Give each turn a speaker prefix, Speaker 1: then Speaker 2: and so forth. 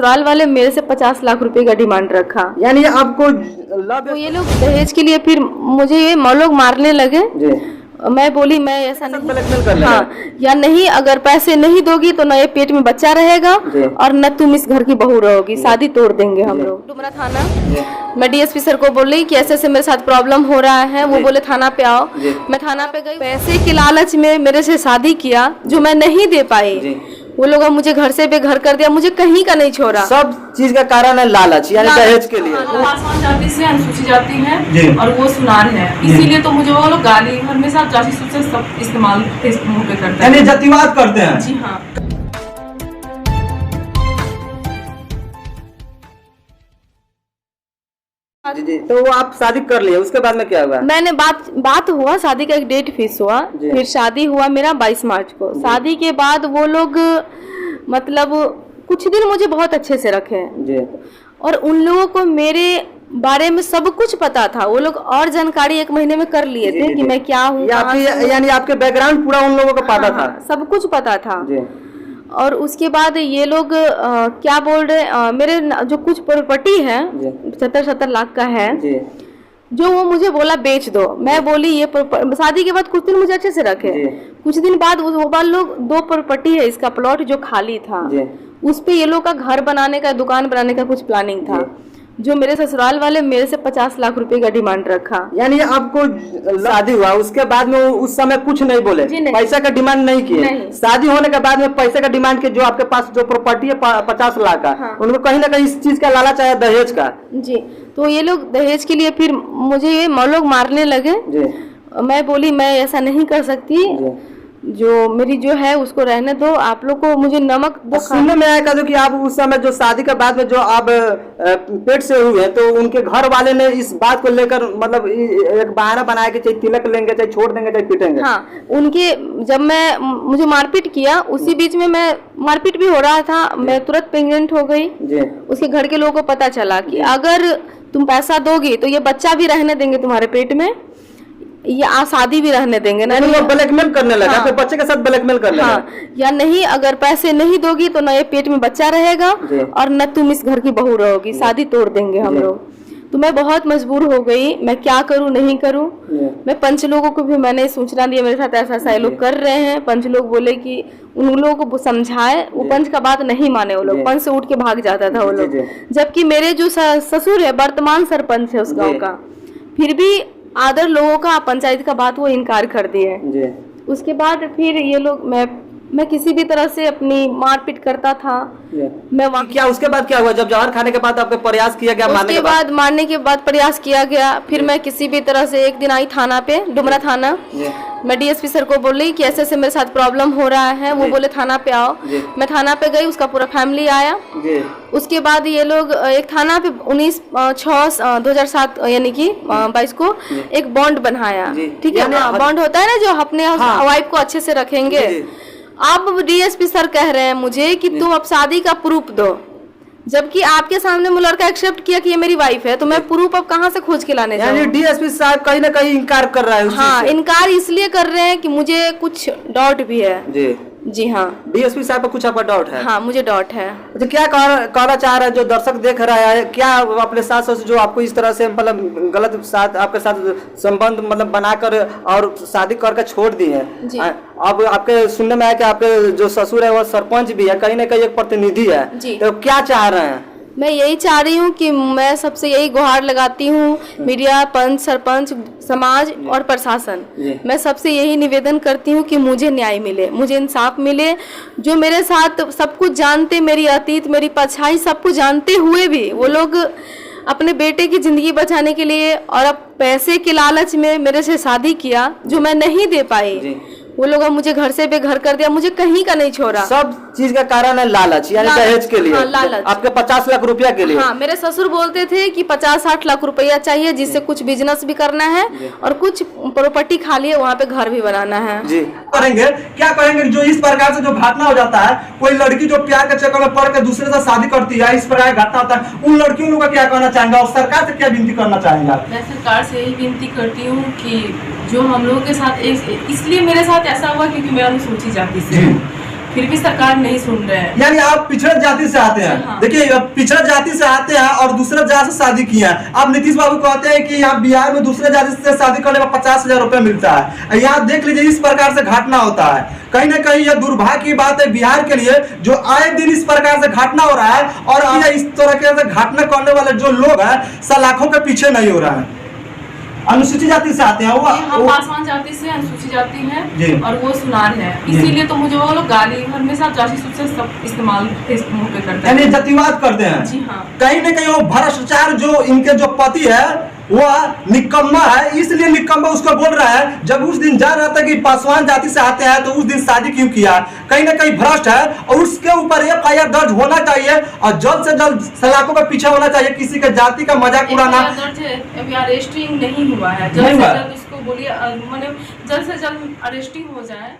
Speaker 1: ससुराल वाले मेरे से 50 लाख रुपए का डिमांड रखा।
Speaker 2: यानी आपको
Speaker 1: तो ये लोग दहेज के लिए फिर मुझे ये लोग मारने लगे
Speaker 2: जी।
Speaker 1: मैं बोली मैं ऐसा नहीं,
Speaker 2: ब्लैकमेल कर
Speaker 1: हाँ या नहीं, अगर पैसे नहीं दोगी तो न ये पेट में बच्चा रहेगा और न तुम इस घर की बहू रहोगी, शादी तोड़ देंगे हम लोग। डुमरा थाना मैं डीएसपी सर को बोल रही कि ऐसे ऐसे मेरे साथ प्रॉब्लम हो रहा है, वो बोले थाना पे आओ। मैं थाना पे गई, पैसे के लालच में मेरे से शादी किया जो मैं नहीं दे पाई। वो लोग मुझे घर से बेघर कर दिया, मुझे कहीं का नहीं छोड़ा।
Speaker 2: सब चीज का कारण है लालच, यानी दहेज के लिए।
Speaker 3: आसमान जाति से अनुसूचित जाति है और वो सुनार है, इसीलिए तो मुझे वो लोग गाली हमेशा जासूसी से सब इस्तेमाल फेसबुक पे करते हैं,
Speaker 2: यानी जातिवाद करते हैं।
Speaker 3: जी हाँ।
Speaker 2: जी। तो वो आप शादी कर लिए, उसके बाद में क्या हुआ?
Speaker 1: मैंने बात हुआ, शादी का एक डेट फिक्स हुआ, फिर शादी हुआ मेरा 22 मार्च को। शादी के बाद वो लोग मतलब कुछ दिन मुझे बहुत अच्छे से रखे जी। और उन लोगों को मेरे बारे में सब कुछ पता था, वो लोग और जानकारी 1 महीने में कर लिए थे कि मैं क्या हूँ,
Speaker 2: यानी आपके बैकग्राउंड पूरा उन लोगों को पता था,
Speaker 1: सब कुछ पता था जी। और उसके बाद ये लोग क्या बोल रहे, मेरे जो कुछ प्रॉपर्टी है 70 लाख का है जी। जो वो मुझे बोला बेच दो, मैं बोली ये शादी के बाद कुछ दिन मुझे अच्छे से रखे, कुछ दिन बाद वो लोग 2 प्रॉपर्टी है इसका प्लॉट जो खाली था, उस पे ये लोग का घर बनाने का, दुकान बनाने का कुछ प्लानिंग था, जो मेरे ससुराल वाले मेरे से 50 लाख रुपए का डिमांड रखा। यानी आपको
Speaker 2: शादी हुआ उसके बाद में उस समय कुछ नहीं बोले, पैसा का डिमांड नहीं किए, शादी होने के बाद में पैसे का डिमांड किए, जो आपके पास जो प्रॉपर्टी है 50 लाख का, हाँ। उनको कहीं ना कहीं इस चीज का लालच आया, दहेज का
Speaker 1: जी। तो ये लोग दहेज के लिए फिर मुझे ये लोग मारने लगे जी। मैं बोली मैं ऐसा नहीं कर सकती, जो मेरी जो है उसको रहने दो, आप लोग को मुझे नमक दो।
Speaker 2: सुनने में आया जो कि आप उस समय जो शादी के बाद में जो आप पेट से हुए तो उनके घर वाले ने इस बात को लेकर मतलब एक बहाना बनाया कि चाहे तिलक लेंगे, चाहे छोड़ देंगे, चाहे पीटेंगे।
Speaker 1: हाँ, उनके जब मुझे मारपीट किया, उसी बीच में मैं मारपीट भी हो रहा था, मैं तुरंत प्रेग्नेंट हो गई। उसके घर के लोगों को पता चला कि अगर तुम पैसा दोगी तो ये बच्चा भी रहने देंगे तुम्हारे पेट में, या शादी भी रहने देंगे ना।
Speaker 2: वो ब्लैकमेल करने लगा, हाँ। बच्चे के साथ ब्लैकमेल करने लगा,
Speaker 1: या नहीं, अगर पैसे नहीं दोगी तो न ये पेट में बच्चा रहेगा और न तुम इस घर की बहू रहोगी, शादी तोड़ देंगे हम लोग। तो मैं बहुत मजबूर हो गई, मैं क्या करूं नहीं करूं। मैं पंच लोगों को भी मैंने सूचना दी मेरे साथ ऐसा ऐसा लोग कर रहे हैं। पंच लोग बोले कि उन लोगों को समझाए, वो पंच का बात नहीं माने, वो लोग पंच से उठ के भाग जाता था वो लोग। जबकि मेरे जो ससुर है वर्तमान सरपंच है उस गाँव का, फिर भी आदर लोगों का पंचायत का बात वो इनकार कर दिए। उसके बाद फिर ये लोग मैं किसी भी तरह से अपनी मारपीट करता था। मैं
Speaker 2: क्या उसके बाद क्या हुआ? जब जहर खाने के बाद आपको प्रयास किया गया मारने के बाद?
Speaker 1: मारने के बाद प्रयास किया गया। फिर मैं किसी भी तरह से एक दिन आई थाना पे, डुमरा थाना, मैं डीएसपी सर को बोल रही कि ऐसे ऐसे मेरे साथ प्रॉब्लम हो रहा है, वो बोले थाना पे आओ। मैं थाना पे गई, उसका पूरा फैमिली आया। उसके बाद ये लोग एक थाना पे 19/6/2007 यानी कि 22 को एक बॉन्ड बनाया, ठीक है ना, बॉन्ड होता है ना जो अपने वाइफ को अच्छे से रखेंगे। अब डीएसपी सर कह रहे हैं मुझे कि तुम अब शादी का प्रूफ दो, जबकि आपके सामने वो लड़का एक्सेप्ट किया कि ये मेरी वाइफ है, तो मैं प्रूफ अब कहाँ से खोज के लाने जाऊँ?
Speaker 2: यानी डीएसपी साहब कहीं ना कहीं इनकार कर रहा है।
Speaker 1: हाँ, इनकार इसलिए कर रहे हैं कि मुझे कुछ डाउट भी है। जी हाँ,
Speaker 2: डीएसपी साहब पर कुछ आपका डाउट है?
Speaker 1: हाँ, मुझे डाउट है।
Speaker 2: तो क्या कहना चाह रहा है जो दर्शक देख रहा है, क्या अपने सास जो आपको इस तरह से मतलब गलत आपके साथ संबंध मतलब बनाकर और शादी करके छोड़ दी है? अब आपके सुनने में आया कि आपके जो ससुर है वो सरपंच भी है, कहीं ना कहीं एक प्रतिनिधि है, तो क्या चाह रहे हैं?
Speaker 1: मैं यही चाह रही हूँ कि मैं सबसे यही गुहार लगाती हूँ, मीडिया, पंच, सरपंच, समाज और प्रशासन, मैं सबसे यही निवेदन करती हूँ कि मुझे न्याय मिले, मुझे इंसाफ मिले। जो मेरे साथ सब कुछ जानते, मेरी अतीत, मेरी परछाई सब कुछ जानते हुए भी वो लोग अपने बेटे की जिंदगी बचाने के लिए और अब पैसे के लालच में मेरे से शादी किया जो मैं नहीं दे पाई। वो लोग मुझे घर से बेघर कर दिया, मुझे कहीं का नहीं छोड़ा।
Speaker 2: सब चीज का कारण है लालच, यानी दहेज के लिए।
Speaker 1: हाँ, लालच।
Speaker 2: आपके 50 लाख रुपया के लिए।
Speaker 1: हाँ, मेरे ससुर बोलते थे कि 50-60 लाख रुपया चाहिए, जिससे कुछ बिजनेस भी करना है और कुछ प्रॉपर्टी खाली है वहाँ पे घर भी बनाना है।
Speaker 2: जी करेंगे, क्या करेंगे जो इस प्रकार से जो घटना हो जाता है, कोई लड़की जो प्यार के चक्कर में पड़ के दूसरे से शादी करती है, इस प्रकार घटना होता है, उन लड़कियों का क्या कहना चाहेंगे और सरकार से क्या विनती करना चाहेंगे?
Speaker 3: मैं सरकार से यही विनती करती हूँ कि जो हम लोगों के साथ इसलिए मेरे साथ ऐसा हुआ क्योंकि मैं अनुसूचित जाति से हूँ, फिर भी सरकार नहीं सुन रहे हैं।
Speaker 4: यानी आप पिछड़े जाति से आते हैं।
Speaker 3: हाँ।
Speaker 4: देखिए पिछड़े जाति से आते हैं और दूसरे जाति से शादी किए हैं। अब नीतीश बाबू कहते हैं कि यहाँ बिहार में दूसरे जाति से शादी करने में 50,000 रुपए मिलता है। यहाँ देख लीजिए इस प्रकार से घटना होता है। कहीं ना कहीं यह दुर्भाग्य की बात है बिहार के लिए, जो आए दिन इस प्रकार से घटना हो रहा है और इस तरह से घटना करने वाले जो लोग हैं सलाखों के पीछे नहीं हो रहा है। अनुसूचित जाति से आते हैं
Speaker 3: हम पासवान जाति से अनुसूचित जाति
Speaker 4: जी।
Speaker 3: है और वो सुनार है, इसीलिए तो मुझे वो लोग गाली हमेशा जासूस से सब इस्तेमाल फेसबुक पे करते हैं,
Speaker 4: यानी जातिवाद करते हैं।
Speaker 3: जी हाँ।
Speaker 4: कहीं ना कहीं वो भ्रष्टाचार जो इनके जो पति है वह निकम्मा है, इसलिए निकम्मा उसको बोल रहा है। जब उस दिन जा रहा था कि पासवान जाति से आते हैं तो उस दिन शादी क्यों किया, कहीं ना कहीं भ्रष्ट है और उसके ऊपर FIR दर्ज होना चाहिए और जल्द से जल्द सलाखों का पीछे होना चाहिए। किसी के जाति का मजाक उड़ाना
Speaker 3: अभी अरेस्टिंग नहीं हुआ है, जल्द से जल्द उसको बोलिए, जल्द से जल्द अरेस्टिंग हो जाए।